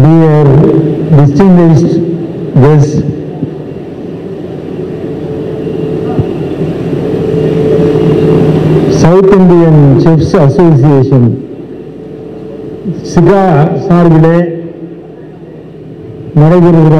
Dear distinguished guests, South Indian Chefs Association சிகா சார்பிலே நடைபெறுகிற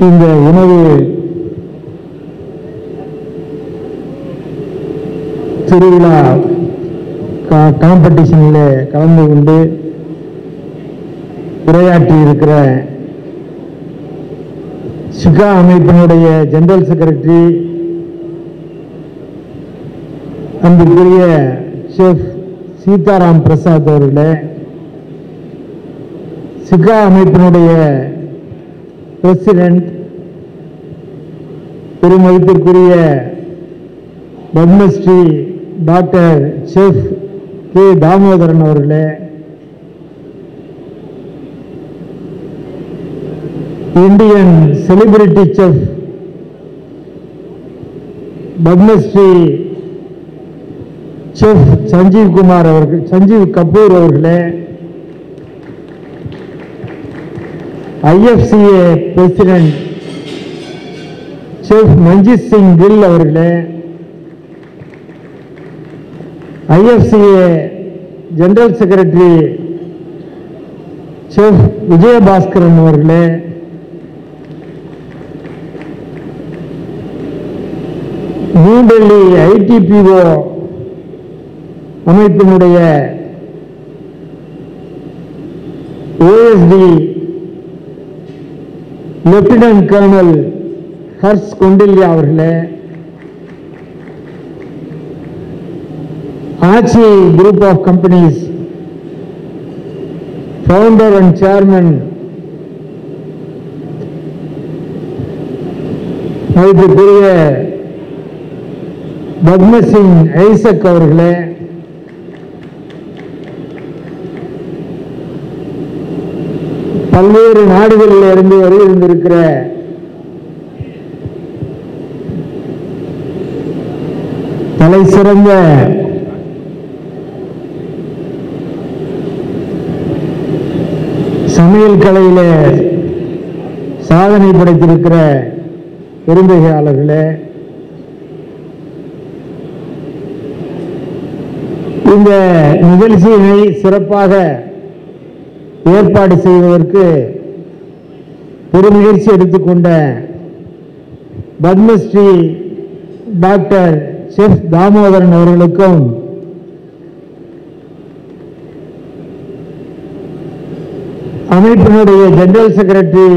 இந்த உணவு திருவிழா காம்படிஷனில் கலந்து கொண்டு உரையாற்றி இருக்கிற சிகா அமைப்பினுடைய ஜெனரல் செக்ரட்டரி அன்புக்குரிய செஃப் சீதாராம் பிரசாத் அவர்களே, சிகா அமைப்பினுடைய பிரசிடென்ட் பெருமதிப்பிற்குரிய Padmashri doctor chef K Damodaran அவர்களே, Indian celebrity chef Padmashri chef Sanjeev Kapoor அவர்களே, IFCA president chef Manjit Singh Gill அவர்களே, IFCA general secretary chef Vijayabhaskaran அவர்களே, நியூ டெல்லி ITPO அமைப்பினுடைய OSD lieutenant colonel Harsh Kondilya அவர்களே, Aachi group of companies founder and chairman மதிப்புக்குரிய பத்மசிங் ஐசக் அவர்களே, பல்வேறு நாடுகளில் இருந்து வருகின்றிருக்கிற தலை சிறந்த சமையல் கலையில சாதனை படைத்திருக்கிற பெருந்தகையாளர்களே, இந்த நிகழ்ச்சியினை சிறப்பாக ஏற்பாடு செய்வதற்கு பெருமுயற்சி எடுத்துக்கொண்ட பத்மஸ்ரீ டாக்டர் செஃப் தாமோதரன் அவர்களுக்கும் அமைப்பினுடைய general secretary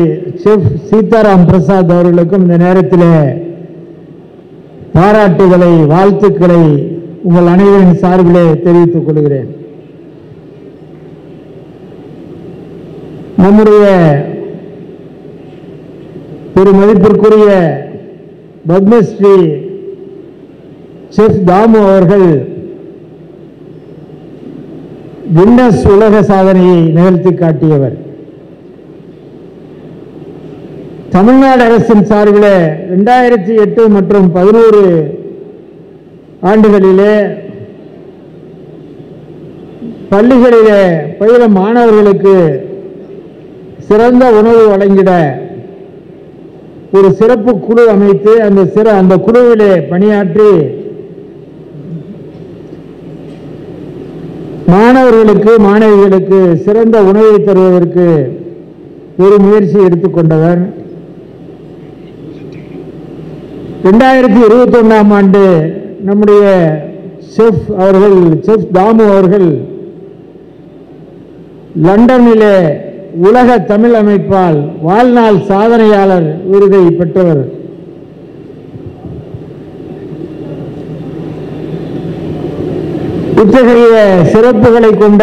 chef Seetharam Prasad அவர்களுக்கும் இந்த நேரத்தில் பாராட்டுகளை வாழ்த்துக்களை உங்கள் அனைவரின் சார்பிலே தெரிவித்துக் கொள்கிறேன். நம்முடைய பெருமதிப்பிற்குரிய பத்மஸ்ரீ செஃப் தாமு அவர்கள் கின்னஸ் உலக சாதனையை நிகழ்த்தி காட்டியவர். தமிழ்நாடு அரசின் சார்பில் 2008 மற்றும் 2011 ஆண்டுகளிலே பள்ளிகளிலே பயிலும் மாணவர்களுக்கு சிறந்த உணவு வழங்கிட ஒரு சிறப்பு குழு அமைத்து அந்த குழுவிலே பணியாற்றி மாணவர்களுக்கு மாணவிகளுக்கு சிறந்த உணவை தருவதற்கு ஒரு முயற்சி எடுத்துக்கொண்டவர். 2021ஆம் ஆண்டு நம்முடைய செஃப் தாமு அவர்கள் லண்டனிலே உலக தமிழ் அமைப்பால் வாழ்நாள் சாதனையாளர் விருதை பெற்றவர். இத்தகைய சிறப்புகளை கொண்ட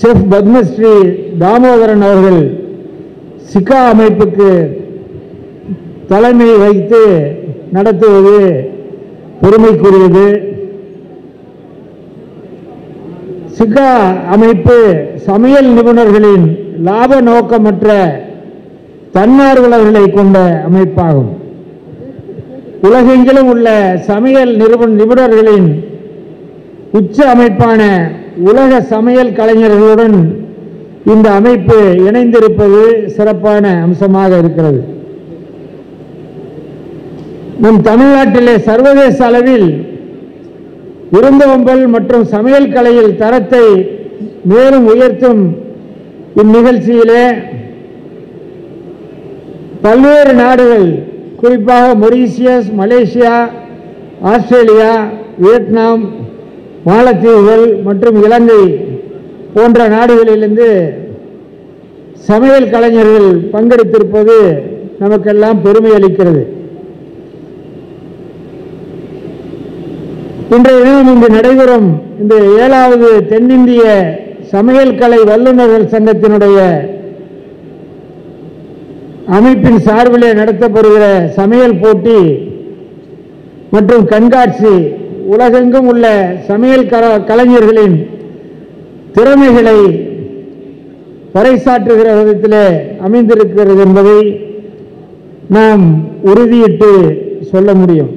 செஃப் பத்மஸ்ரீ தாமோதரன் அவர்கள் சிகா அமைப்புக்கு தலைமை வைத்து நடத்துவது பெருமைக்குரியது. சிகா அமைப்பு சமையல் நிபுணர்களின் லாப நோக்கமற்ற தன்னார்வலர்களை கொண்ட அமைப்பாகும். உலகெங்கிலும் உள்ள சமையல் நிபுணர்களின் உச்ச அமைப்பான உலக சமையல் கலைஞர்களுடன் இந்த அமைப்பு இணைந்திருப்பது சிறப்பான அம்சமாக இருக்கிறது. நம் தமிழ்நாட்டிலே சர்வதேச அளவில் விருந்தோம்பல் மற்றும் சமையல் கலையில் தரத்தை மேலும் உயர்த்தும் இந்நிகழ்ச்சியிலே பல்வேறு நாடுகள், குறிப்பாக மொரீஷியஸ், மலேசியா, ஆஸ்திரேலியா, வியட்நாம், மாலத்தீவுகள் மற்றும் இலங்கை போன்ற நாடுகளிலிருந்து சமையல் கலைஞர்கள் பங்கெடுத்திருப்பது நமக்கெல்லாம் பெருமை அளிக்கிறது. இன்றைய தினம் இங்கு நடைபெறும் இந்த 7வது தென்னிந்திய சமையல் கலை வல்லுநர்கள் சங்கத்தினுடைய அமைப்பின் சார்பிலே நடத்தப்படுகிற சமையல் போட்டி மற்றும் கண்காட்சி உலகெங்கும் உள்ள சமையல் கலைஞர்களின் திறமைகளை பறைசாற்றுகிற விதத்திலே அமைந்திருக்கிறது என்பதை நாம் உறுதியிட்டு சொல்ல முடியும்.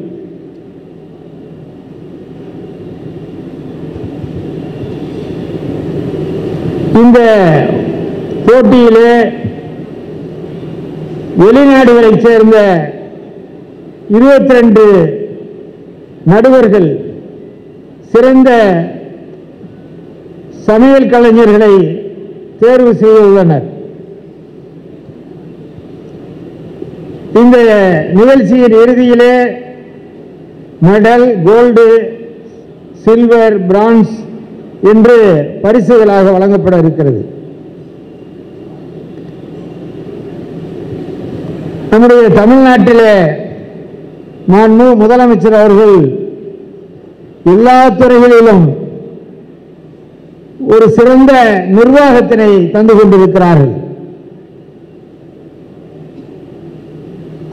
இந்த போட்டியிலே வெளிநாடுகளைச் சேர்ந்த 22 நடுவர்கள் சிறந்த சமையல் கலைஞர்களை தேர்வு செய்துள்ளனர். இந்த நிகழ்ச்சியின் இறுதியிலே மெடல், கோல்டு, சில்வர், பிரான்ஸ் என்று பரிசுகளாக வழங்கப்பட இருக்கிறது. நம்முடைய தமிழ்நாட்டிலே மாண்பு முதலமைச்சர் அவர்கள் எல்லா துறைகளிலும் ஒரு சிறந்த நிர்வாகத்தினை தந்து கொண்டிருக்கிறார்கள்.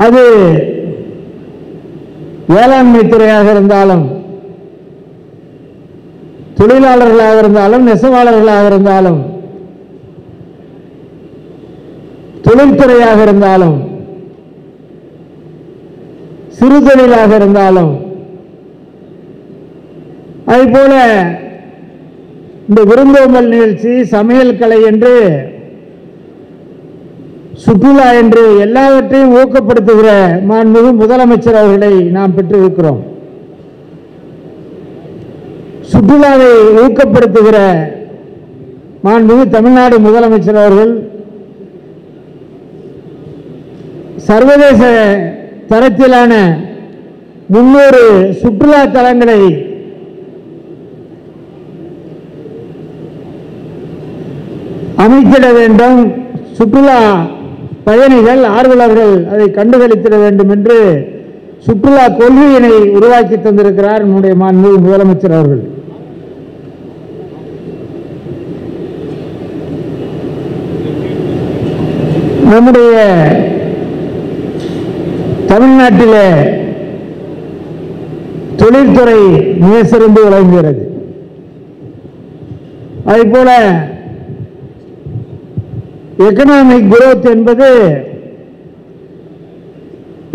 அது வேளாண்மை துறையாக இருந்தாலும், தொழிலாளர்களாக இருந்தாலும், நெசவாளர்களாக இருந்தாலும், தொழில்துறையாக இருந்தாலும், சிறு தொழிலாக இருந்தாலும், அதுபோல இந்த விருந்தோம்பல் நிகழ்ச்சி, சமையல் கலை என்று, சுற்றுலா என்று எல்லாவற்றையும் ஊக்கப்படுத்துகிற மாண்புமிகு முதலமைச்சர் அவர்களை நாம் பெற்றிருக்கிறோம். சுற்றுலாவை ஊக்கப்படுத்துகிற மாண்புமிகு தமிழ்நாடு முதலமைச்சர் அவர்கள் சர்வதேச தரத்திலான 300 சுற்றுலா தலங்களை அமைத்திட வேண்டும், சுற்றுலா பயணிகள், ஆர்வலர்கள் அதை கண்டுகளித்திட வேண்டும் என்று சுற்றுலா கொள்கையினை உருவாக்கி தந்திருக்கிறார் நம்முடைய மாண்புமிகு முதலமைச்சர் அவர்கள். நம்முடைய தமிழ்நாட்டிலே தொழில்துறை மிக சிறந்து விளங்குகிறது. அதேபோல எக்கனாமிக் குரோத் என்பது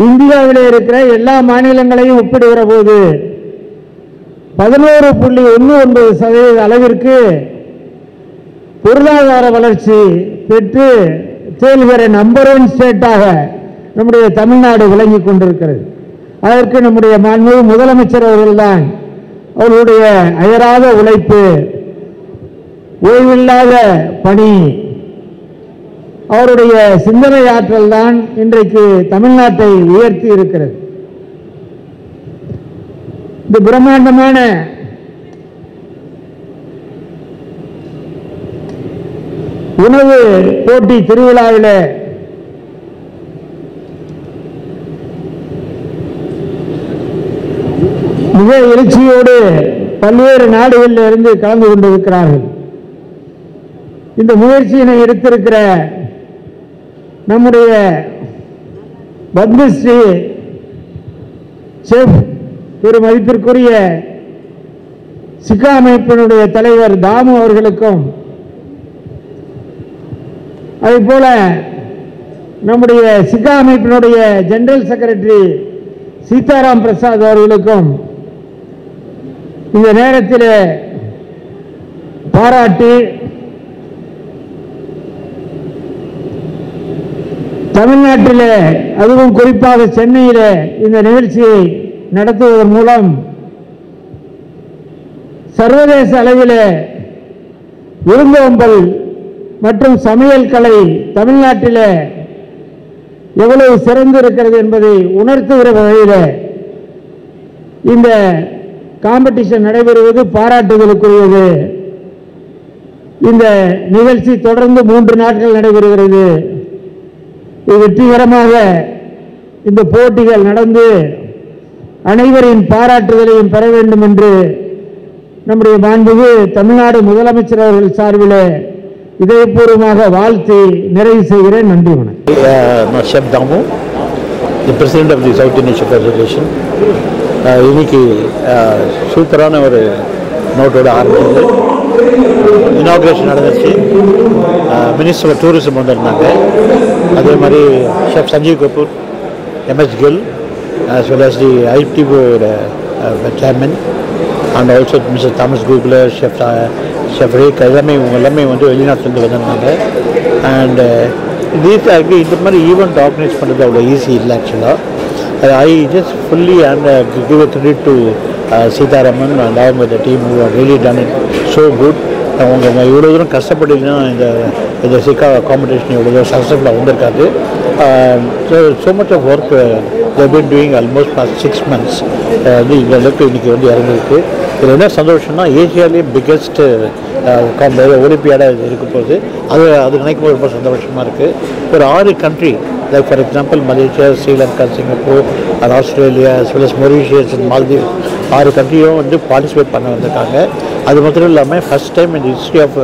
இந்தியாவிலே இருக்கிற எல்லா மாநிலங்களையும் ஒப்பிடுகிற போது 11.19% அளவிற்கு பொருளாதார வளர்ச்சி பெற்று தேல்கிற நம்பர் 1 ஸ்டேட்டாக நம்முடைய தமிழ்நாடு விளங்கிக் கொண்டிருக்கிறது. அதற்கு நம்முடைய மாண்புமிகு முதலமைச்சர் அவர்கள்தான் அவர்களுடைய அயராத உழைப்பு, ஓய்வில்லாத பணி, அவருடைய சிந்தனை ஆற்றல் தான் இன்றைக்கு தமிழ்நாட்டை உயர்த்தி இருக்கிறது. இந்த பிரம்மாண்டமான உணவு போட்டி திருவிழாவில் மிக எழுச்சியோடு பல்வேறு நாடுகளில் இருந்து கலந்து கொண்டிருக்கிறார்கள். இந்த முயற்சியினை எடுத்திருக்கிற நம்முடைய பத்மஸ்ரீ செஃப் பெருமதிப்பிற்குரிய சிக்கா அமைப்பினுடைய தலைவர் தாமு அவர்களுக்கும், அதேபோல நம்முடைய சிக்கா அமைப்பினுடைய ஜெனரல் செக்ரட்டரி சீதாராம் பிரசாத் அவர்களுக்கும் இந்த நேரத்தில் பாராட்டி தமிழ்நாட்டில் அதுவும் குறிப்பாக சென்னையில் இந்த நிகழ்ச்சியை நடத்துவதன் மூலம் சர்வதேச அளவில் விருந்தோம்பல் மற்றும் சமையல் கலை தமிழ்நாட்டில் எவ்வளவு சிறந்திருக்கிறது என்பதை உணர்த்துகிற வகையில் இந்த காம்படிஷன் நடைபெறுவது பாராட்டுதலுக்குரியது. இந்த நிகழ்ச்சி தொடர்ந்து 3 நாட்கள் நடைபெறுகிறது. இது வெற்றிகரமாக இந்த போட்டிகள் நடந்து அனைவரின் பாராட்டுதலையும் பெற வேண்டும் என்று நம்முடைய மாண்புமிகு தமிழ்நாடு முதலமைச்சர் அவர்கள் சார்பில் இதயபூர்வமாக வாழ்த்தி நிறைவு செய்கிறேன். நன்றி வணக்கம். Chef Damu, the president of the South Indian Chef Association. இன்னைக்கு சூப்பரான ஒரு நோட்டோட ஆரம்பிச்சது. இனாக்ரேஷன் நடந்துச்சு. மினிஸ்டர் ஆஃப் டூரிசம் வந்திருந்தாங்க. அதே மாதிரி chef Sanjeev Kapoor, MS Gill, as well as the ITB chairman, and also Mr. Thomas Googler, Chef Rick, எல்லாமே வந்து வெளிநாட்டிலேருந்து வந்திருந்தாங்க. அண்ட் இந்த மாதிரி ஈவெண்ட் ஆர்கனைஸ் பண்ணுறது அவ்வளோ ஈஸி இல்லை ஆக்சுவலாக. I just fully give a credit to Sitaraman and along with the team who have really done it so good. அவங்க இவ்வளோ தூரம் கஷ்டப்பட்டுன்னா இந்த சிக்கா காம்படிஷன் இவ்வளோ தூரம் சக்ஸஸ்ஃபுல்லாக வந்திருக்காது. so much of work they've been doing almost past 6 months. வந்து இந்த அளவுக்கு இன்றைக்கி வந்து இறங்கிருக்கு. இதில் என்ன சந்தோஷம்னா ஏசியாவிலேயே பிக்கெஸ்ட் ஒலிம்பியாடாக இருக்க போகுது. அது நினைக்கும் போது ரொம்ப சந்தோஷமாக இருக்குது. ஒரு 6 country, like for example Malaysia, Sri Lanka, Singapore, Australia, as well as Mauritius and Maldives, 6 கண்ட்ரியும் வந்து பார்ட்டிசிபேட் பண்ண வந்திருக்காங்க. அது மாத்திரம் இல்லாமல் ஃபஸ்ட் டைம் இந்த ஹிஸ்ட்ரி ஆஃப்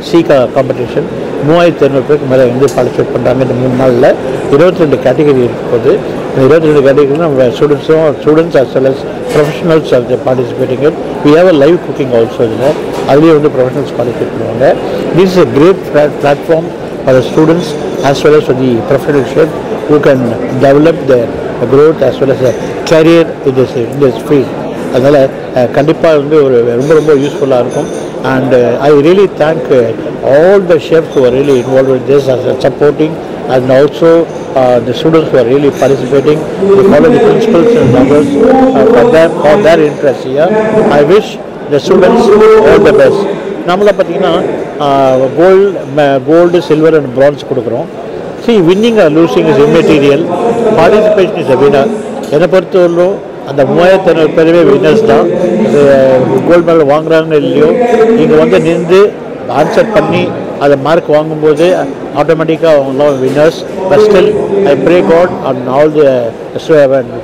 சீகா காம்படிஷன் 3500 பேருக்கு மேலே வந்து பார்ட்டிசிபேட் பண்ணுறாங்க. இந்த 3 நாளில் 22 கேட்டகரி இருக்கும் போது இந்த 22 கேட்டகரி நம்ம students as well as professionals are participating in. We have a live cooking also இதில். அதுலேயே வந்து ப்ரொஃபஷனல்ஸ் பார்ட்டிசிபேட் பண்ணுவாங்க. This is a great platform for the students as well as for the professional chef who can develop their growth as well as a career in this field. அதனால் கண்டிப்பாக வந்து ஒரு ரொம்ப யூஸ்ஃபுல்லாக இருக்கும். And I really thank all the chefs who are really involved with this as supporting, and also the students who are really participating. We follow the principals and others for their interest here. I wish the students all the best. நம்மளை பார்த்தீங்கன்னா gold, silver and France கொடுக்குறோம். See, winning or losing is immaterial. Participation is a winner. என்னை பொறுத்தவரையிலும் அந்த 3500 பேருமே winners தான். Gold medal வாங்குறாங்கன்னு இல்லையோ, இங்கே வந்து நின்று ஆன்சர் பண்ணி அதை மார்க் வாங்கும்போது ஆட்டோமேட்டிக்காக அவங்களாம் winners. But still I pray God and all the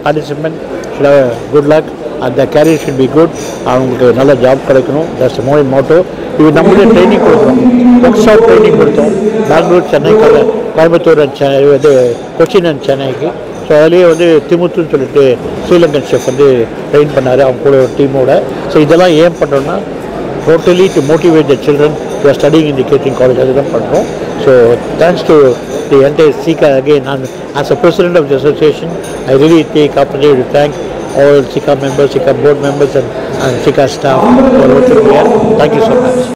participant should have good luck and the career should be good. அவங்களுக்கு நல்ல ஜாப் கிடைக்கணும். That's the more motto. இது நம்மளே ட்ரைனிங் கொடுக்குறோம், ஒர்க் ஷாப் ட்ரைனிங் கொடுத்தோம் பெங்களூர், சென்னை, கோயம்புத்தூர் அண்ட் சென்னை, இது கொச்சின் அண்ட் சென்னைக்கு. So அதுலேயே வந்து திமுத்துன்னு சொல்லிட்டு ஸ்ரீலங்கன் ஷெஃப் வந்து ட்ரெயின் பண்ணார் அவங்க கூட ஒரு டீமோட. ஸோ இதெல்லாம் ஏன் பண்ணுறோன்னா totally to motivate the children who are studying in the catering college. அதுதான் பண்ணுறோம். So thanks to the entire SICA again. And as a president of the association, I really take opportunity to thank all SICA members, SICA board members and SICA staff for working here. Thank you so much.